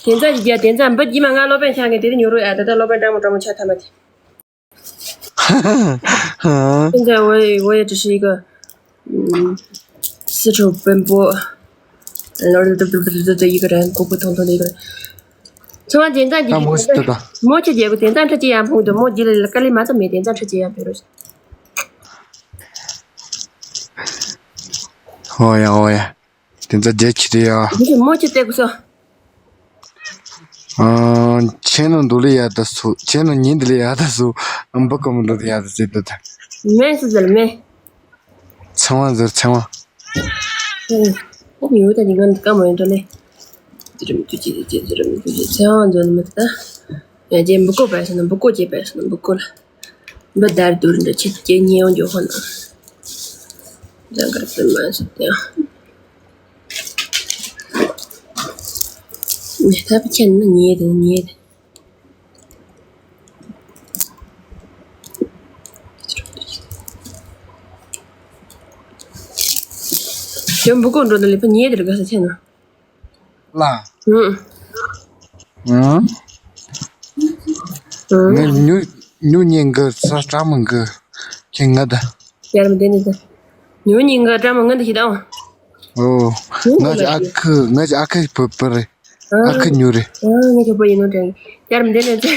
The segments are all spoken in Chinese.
点赞姐，点赞不急嘛？俺老板想给点牛肉爱的，老板这么吃他们的。现在我也只是一个四处奔波，的一个人，普普通通的一个人。从俺点赞姐，莫去结果点赞吃几样朋友，莫记了，干里嘛都没点赞吃几样，比如说。哦呀，点赞节气的呀。你莫去这个说。前弄多了呀的数，前弄年的了呀的数，不搞么多的呀的这都的。没是这了没？千万。我没有的，你干嘛着嘞？这么千万就那么的，人家不够白色的，不够几白色的，不够了，不带多人的去接你用就好了。这个分满是这样。他不欠那捏的。全部工作的里不捏的这个事情呢？啦。那牛年个啥咱们个听我的。家里面点的，牛年个咱们我的知道。哦，我是阿克不嘞，阿克牛嘞。你就不应该这样，家里面点的。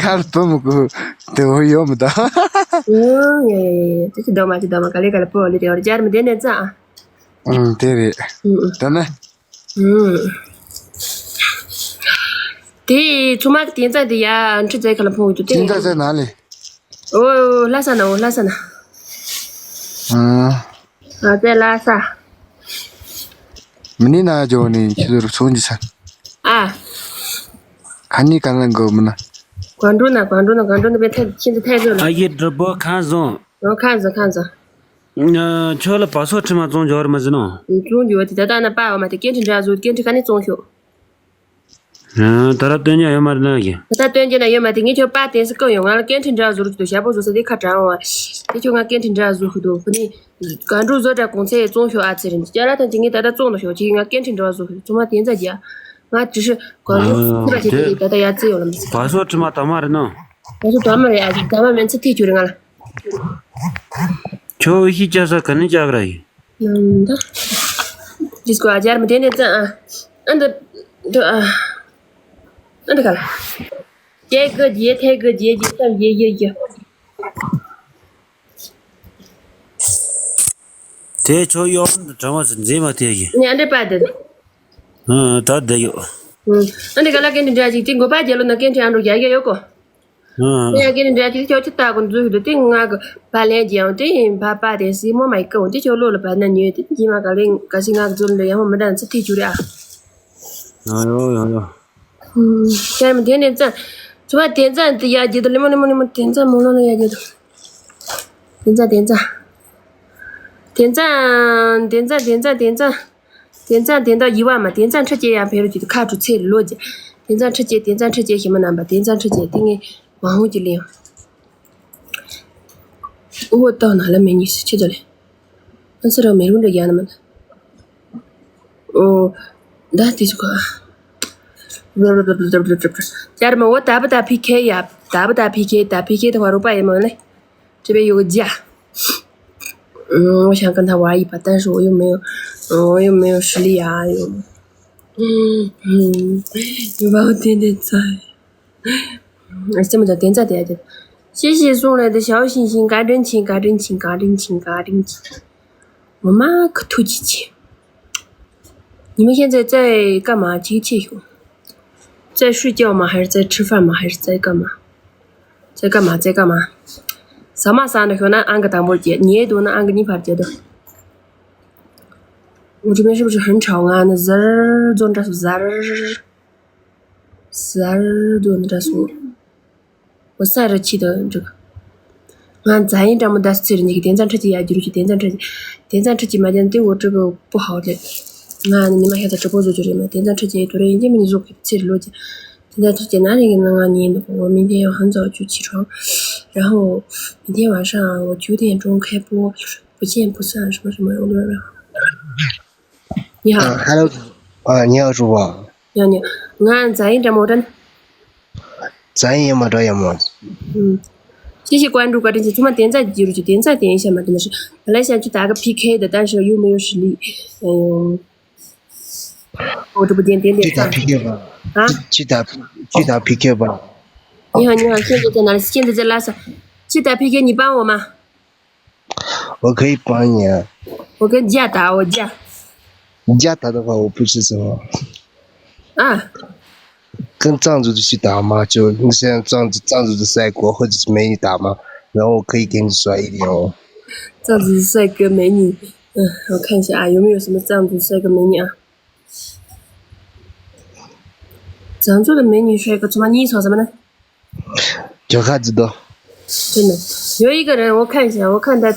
俺不么个都有么的。这知道嘛，搞了不了的，家里面点的咋？对的。真的。对，出马点赞的呀，吃这个了朋友就点。点赞在哪里？拉萨呢？在拉萨。你那叫你去做冲击噻。看你干那个么呢？广州那边现在太热了。也直播看着。我看着。吃了8小时嘛，中学了嘛是喏。中学的，在那爸嘛，得坚持这样做，坚持看你中学。他短见要嘛的那个。他短见了要嘛的，你就8点是够用啊，坚持这样做就下不做是得看账啊，你就俺坚持这样做后头，不你广州做这公司中学啊，责任，将来他今年带到中的学去，俺坚持这样做，怎么点在家？俺只是广州这些地带到也自由了嘛。8小时嘛，到嘛的喏。我说专门的，咱们面吃提球的俺了。就一家是肯定加个来。的，就是个家里面点的赞啊，俺的看了，这个节太个节上节。这就要这么是这么的个。你俺这办的。他得有。俺这个那给你这样子，经过8节了，那给你按照价格有个。人给你这样子叫去打工最后的顶那个8年奖，顶8点是么买够，这就落了8年女的，起码个是俺做的，然后没得是提出来。有。家里面点赞，除了点赞的呀，记得你们点赞没了的呀，记得点赞，点到1万嘛，点赞吃节呀，别人就看出菜的逻辑，点赞吃节什么难吧？点赞吃节，等于往后就练。我到哪了没？你是去这里？俺是这没用这样的嘛？那这个。家人们，我打不打 PK 呀？打不打 PK？ 打 PK 的话，500元嘞。这边有个价，我想跟他玩一把，但是我又没有实力啊，你把我点赞，怎么叫点赞的？谢谢送来的小星星，嘎真情。我妈可土气气。你们现在在干嘛？亲戚兄？在睡觉吗？还是在吃饭吗？还是在干嘛？在干嘛？啥嘛啥的，可能按个大拇节，你也都能按个你发节的。我这边是不是很吵啊？那滋儿做那滋儿做那说，我晒着气的这个。俺咱也这么大岁数，你给点赞吃鸡呀，就是去点赞吃鸡嘛，对我这个不好的。你们现在直播做就这么点赞吃鸡，昨天已经没你做吃的逻辑。点赞吃鸡哪里能啊你？我明天要很早就起床，然后明天晚上我9点钟开播，不见不散什么。你好。Hello，你好主播。娘娘，俺在这么着，咱也没这样么？谢谢关注，关键是他妈点赞记住就点赞点一下嘛，真的是。本来想去打个 PK 的，但是又没有实力。我这不点去打赞 PK 吧。啊！去打 PK 吧。你好，现在在哪里？现在在拉萨。去打 PK，你帮我吗？我可以帮你啊。我跟家打，我家。你家打的话，我不是什么。啊。跟藏族的去打嘛，就你现在藏族的帅哥或者是美女打嘛，然后我可以给你刷一点哦。藏族帅哥美女，我看一下啊，有没有什么藏族帅哥美女啊？藏族的美女帅哥，怎么你说什么呢？叫啥知道？真的，有一个人我看一下，我看他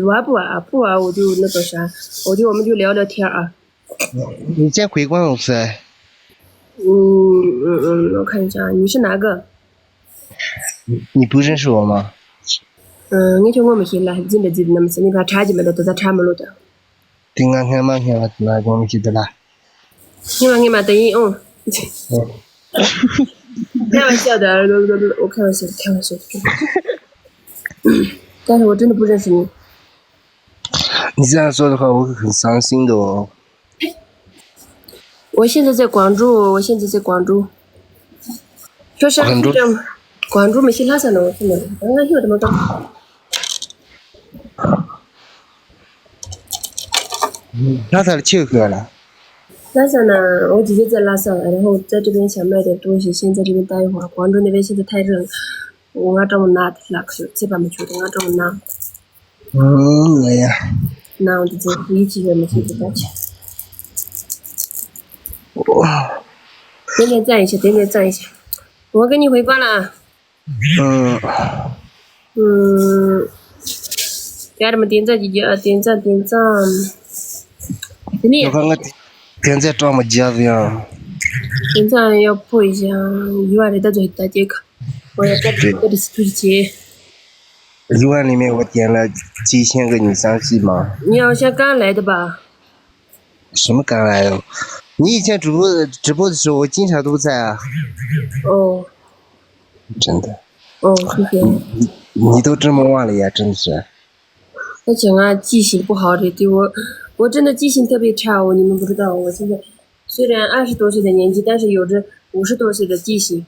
玩不玩我就那个啥，我们就聊聊天啊。你先回关我噻。我看一下，你是哪个？你不认识我吗？你听我们新来，真的记得那么深，你看差距没得，都在差没了的。听俺看嘛看嘛，那我们记得啦。你嘛等于开玩笑的，我开玩笑的，开玩笑的。但是我真的不认识你。你这样说的话，我会很伤心的哦。我现在在广州，说是广州没去拉萨呢，我现在刚刚有这么个。拉萨的去喝了。拉萨呢，我姐姐在拉萨，然后在这边想买点东西，先在这边待一会儿。广州那边现在太热了，我这么拿的那个是这把没觉得，我这么拿。哎呀。那我就在一起人们现在带去。点赞一下，我给你回关了啊。给俺们点赞几啊，点赞。我看看点赞装么夹子呀？点赞要破一下1万的到最后大杰克，我要在这里出去。1万里面我点了几千个，你相信吗？你好像刚来的吧？什么刚来的？你以前直播的时候，我经常都在啊。哦。真的。哦，谢谢。你都这么忘了呀，真的是。而且啊，记性不好的，对我真的记性特别差哦，你们不知道，我现在虽然20多岁的年纪，但是有着50多岁的记性。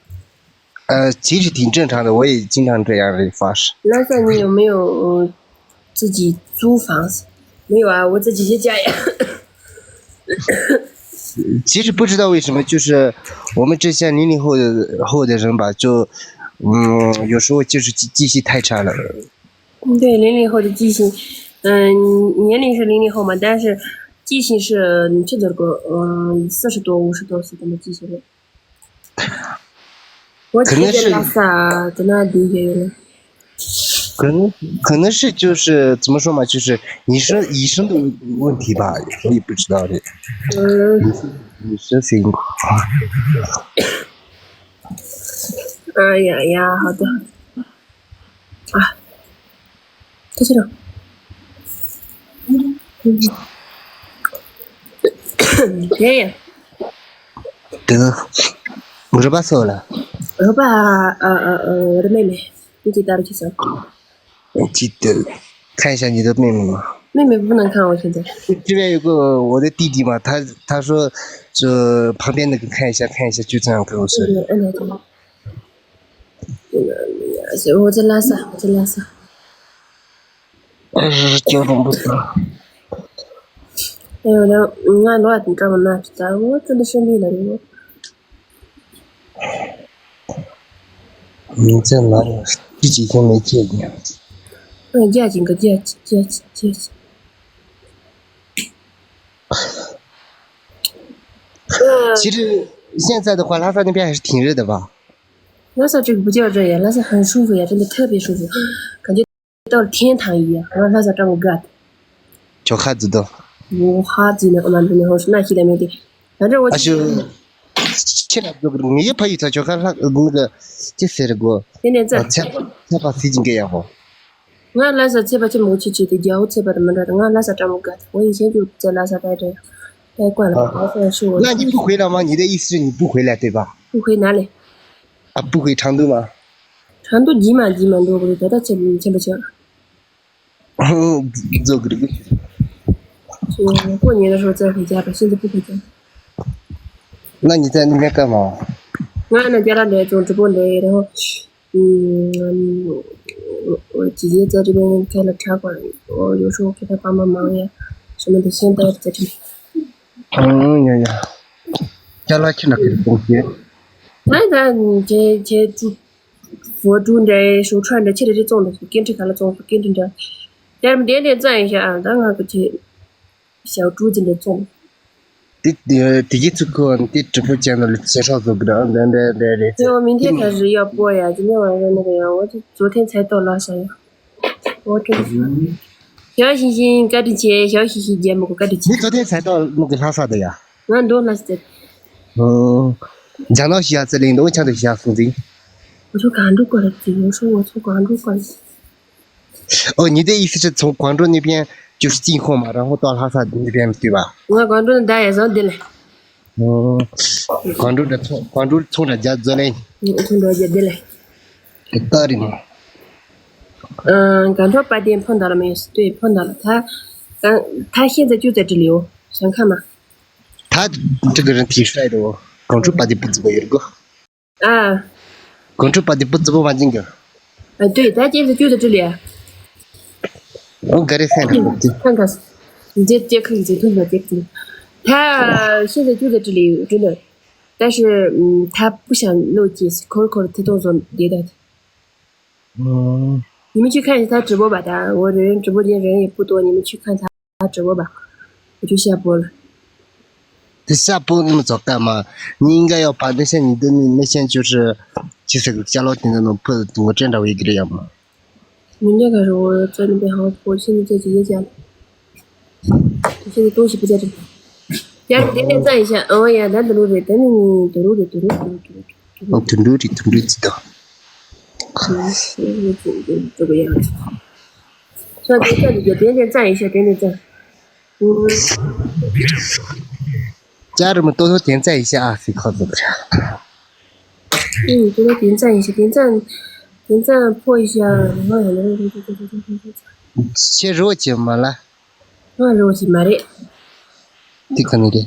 其实挺正常的，我也经常这样的发誓。拉萨你有没有自己租房子？没有啊，我自己在家呀。其实不知道为什么，就是我们这些00后的人吧，就有时候就是记性太差了。对，00后的记性，年龄是00后嘛，但是记性是这个40多50多岁的记性的。我姐姐在拉萨，在那里也有了。可能是就是怎么说嘛，就是医生的问题吧，我也不知道的。医生辛苦。哎呀，好的。啊，在这里。爷爷。得，我这把走了。我把我的妹妹一起带了去上。记得看一下你的妹妹吗？妹妹不能看，我现在。这边有个我的弟弟嘛，他说这旁边那个看一下，就这样跟我说。我在拉萨。交通不好。哎呦，俺老你这么难知道，我真的生病了我。你在哪里？这几天没见你。接近。其实现在的话，拉萨那边还是挺热的吧？拉萨这个不叫热呀，拉萨很舒服呀，真的特别舒服，感觉到了天堂一样。然后拉萨这么干。叫啥子的？我哈子呢，我们这边好是那些的没得，反正我。前两个没有朋友他就看那个就是那个。点赞。才把飞机给养好。俺拉萨才把这木去的脚才把他们这的，俺拉萨这么干。我以前就在拉萨待着，该关了吧？好像是我那你不回了吗？你的意思是你不回来对吧？不回哪里？啊，不回成都吗？成都急忙多不是得到这里去不去？走个这个。就过年的时候再回家吧，现在不回家。那你在那边干嘛？俺那家来做直播来，然后我姐姐在这边开了茶馆，我有时候给她帮忙呀，什么的，先待着在这里。呀，家里去那个东西。咱这住佛住在手串着，起来这种的，跟着看了种，跟着这，咱们点赞一下啊，咱那个去小猪子的种。第一次看你直播间的介绍这个的，对，我明天开始要播呀，今天晚上那个呀，我就昨天才到拉萨呀，我这个小星星赶紧去，小星星节目赶紧去。你昨天才到那个拉萨的呀？俺都那是在。讲到西亚之类的，我讲到西亚风景。我从广州过来的，我说我从广州过来。哦，你的意思是从广州那边就是进货嘛，然后到拉萨那边对吧？我广州人大爷上的嘞。广州从这家走嘞。从这家的嘞。到的嘛。刚才8点碰到了没有？对，碰到了。他现在就在这里哦，想看吗？他这个人挺帅的哦，广州8点不直播有个。啊。广州8点不直播完这个。对，他现在就在这里。我给你看看，你这可以，这同学这可以。他现在就在这里，真的，但是他不想露镜，口的他动作别的。你们去看一下他直播吧，我直播间人也不多，你们去看他直播吧，我就下播了。这下播那么早干嘛？你应该要把那些你的那些就是家老店的那铺子，我真的会给这样吗？明天开始我在那边好好播，现在在姐姐家里，现在东西不在这里。家里点赞一下，哦呀，咱都录着，等你都录着。tundu知道。这个样子。说点赞就点赞一下，点赞。家人们多多点赞一下啊，谁靠这个？多多点赞一下，点赞破一下。些肉节嘛了。肉节嘛的。这个那个。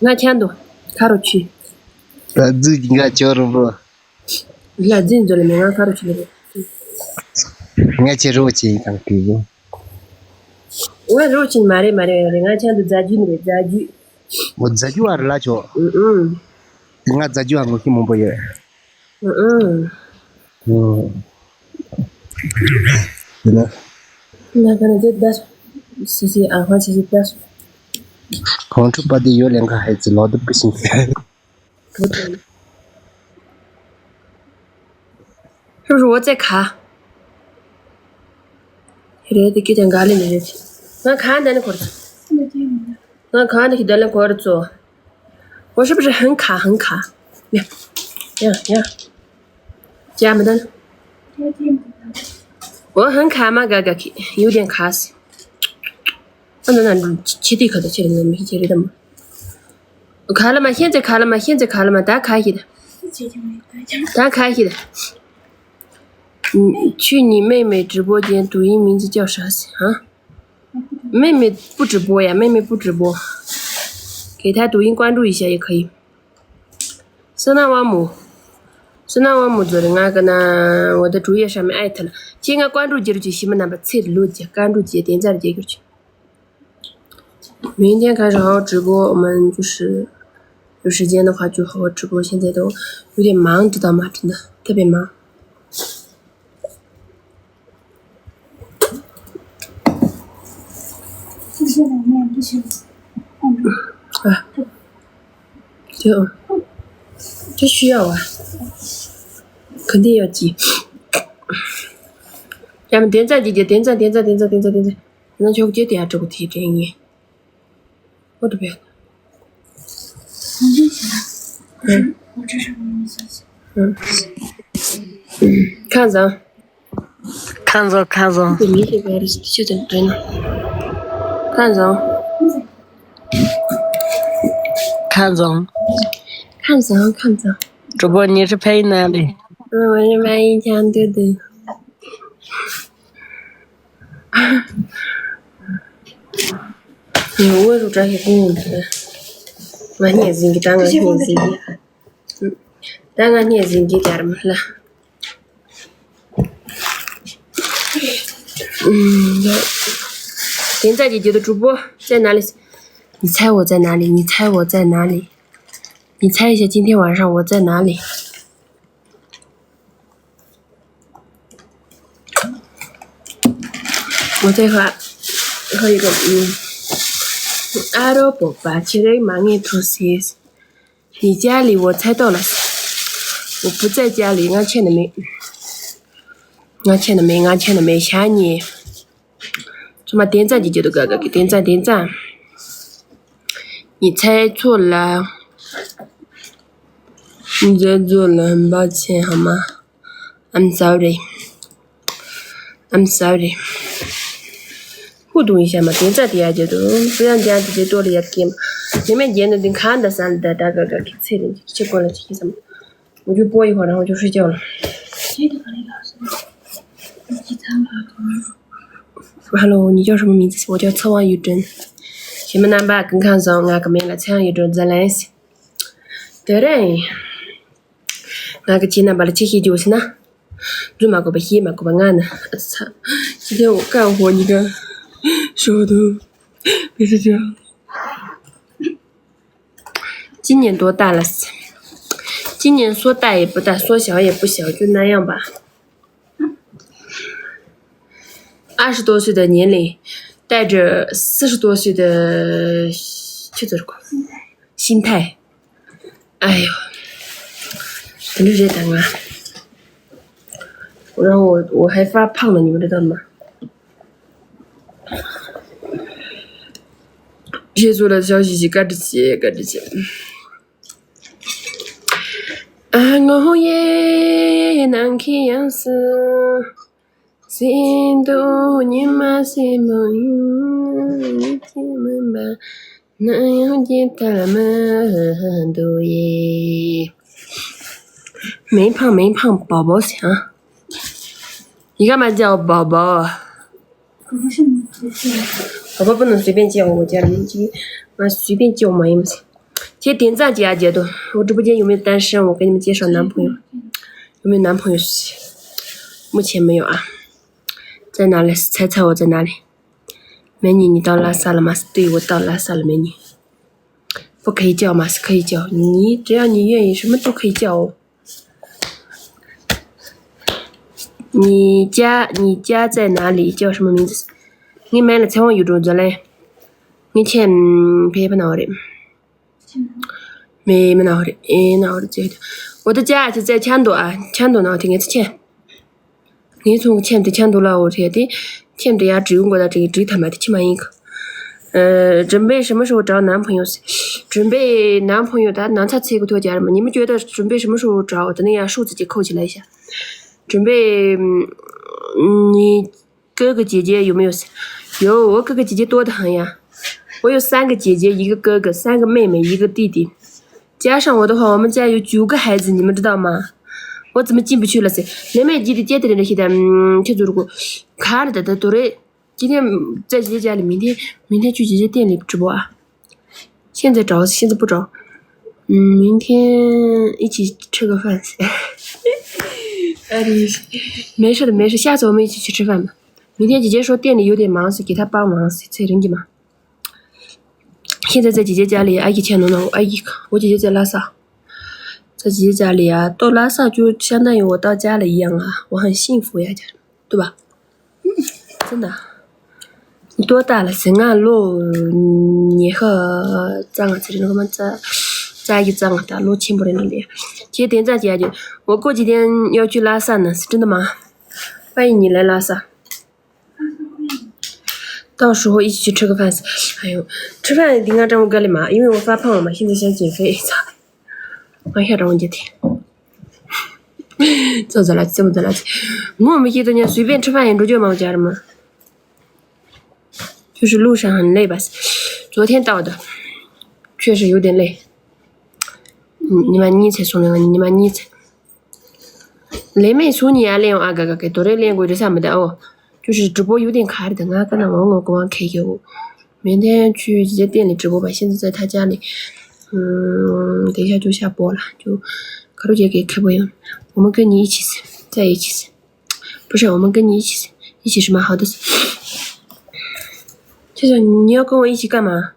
俺钱多，卡着去。自己个叫什么？俺真做了没？俺卡着去了。俺些肉节看给我。我肉节嘛的，俺钱都炸鸡没得炸鸡。我炸鸡玩了就。俺炸鸡玩我去蒙不耶。真的。那可能就10安徽70多。广州8点有2个孩子，老的不行。是不是我在卡？现在得给点咖喱那去。俺看到那块儿。俺看到去到那块儿做。我是不是很卡？呀，加没得。我很卡嘛，哥去，有点卡死。反正那起的可的起的，没起的嘛。我看了吗？现在看了吗？打开去的。打开去的。去你妹妹直播间，抖音名字叫啥啊？妹妹不直播呀，给她抖音关注一下也可以。是那王母做的，俺搁那我的主页上面艾特了，请俺关注记住去喜马拉雅菜的逻辑，关注点赞的结果去。明天开始好好直播，我们就是有时间的话就好好直播，现在都有点忙，知道吗？真的特别忙。这需要啊，肯定要记。咱们点赞姐姐，点赞，那就接点这个题真耶，我这边。我这是我的消息。看着。看着。对，明天不要的，就在这呢。看着。看中。看上。主播你是配哪里？我是白一强豆豆。我说这些工资，我年薪给当个年薪的，当个年薪给家人们了。点赞姐姐的主播在哪里？你猜我在哪里？你猜我在哪里？你猜一下今天晚上我在哪里？我在和一个阿拉伯吧，其实蛮爱出些。你家里我猜到了，我不在家里，俺欠的没，想你。什么点赞姐姐的哥哥给点赞。你猜错了，你猜错了，很抱歉好吗 ？I'm sorry。互动一下嘛，点赞点下去都不让点姐姐多了也给嘛。里面点的你看的啥的，大哥给猜的，结果了这什么？我就播一会儿，然后就睡觉了。Hello， 你叫什么名字？我叫侧望玉珍。前面南巴跟看上俺个面来抢一种再来些。对嘞，俺个今天把它切就是呢，准嘛个把黑嘛个把俺呢，操！今天我干活，你看手都别是这样。今年多大了？今年说大也不大，说小也不小，就那样吧。20多岁的年龄，带着40多岁的心态，哎呦，真是这等啊！然后我还发胖了，你们知道吗？撇出了小西西，嘎吱起。我也能看样子。心都你妈谁没有？你听们吧，那样的他们都耶。没胖，宝宝强。你干嘛叫我宝宝啊？宝宝不能随便叫我家里妈随便叫嘛也不行。姐点赞姐的，我直播间有没有单身？我给你们介绍男朋友。有没有男朋友？目前没有啊。在哪里？猜我在哪里？美女，你到拉萨了吗？对，我到拉萨了，美女。不可以叫吗？是可以叫，你只要你愿意，什么都可以叫哦。你家在哪里？叫什么名字？你买了采访有种子嘞？你钱赔不拿的？没拿的，拿的这个。我的家就在成都啊，成都那天是钱。你从钱的成都了，我觉得钱的呀，只用过的这他妈的起码一个。准备什么时候找男朋友？准备男朋友的男才吃一个条件嘛？你们觉得准备什么时候找？真的呀，数自己扣起来一下。准备，你哥哥姐姐有没有？有，我哥哥姐姐多得很呀。我有3个姐姐，1个哥哥，3个妹妹，1个弟弟。加上我的话，我们家有9个孩子，你们知道吗？我怎么进不去了噻？那么姐姐的那些的，去做这个卡了的都得。今天在姐姐家里，明天去姐姐店里直播啊。现在找，现在不找。明天一起吃个饭噻。没事，下次我们一起去吃饭吧。明天姐姐说店里有点忙，是给她帮忙噻，才人家嘛。现在在姐姐家里，阿姨钱弄了，阿姨我姐姐在拉萨。在姐姐家里啊，到拉萨就相当于我到家了一样啊，我很幸福呀，家人，对吧？真的。你多大了？3路你和长啊，这里那个咋一长啊？大路亲不的那里。姐点赞姐就，我过几天要去拉萨呢，是真的吗？欢迎你来拉萨。到时候一起去吃个饭。哎呦，吃饭一定要让我哥里嘛，因为我发胖了嘛，现在想减肥，操！我晓得我姐听。怎么在垃圾？我们现在随便吃饭也不觉得家人们。就是路上很累吧，昨天到的，确实有点累。你妈你才送的，你妈你才。那没送你啊，连啊个多的连过的啥没得哦，就是直播有点卡的，等啊可能我给我开给我，明天去直接店里直播吧，现在在他家里，等一下就下播了，就卡路姐给开播用，我们跟你一起吃，在一起吃，不是我们跟你一起吃，一起是蛮好的事。就是你要跟我一起干嘛？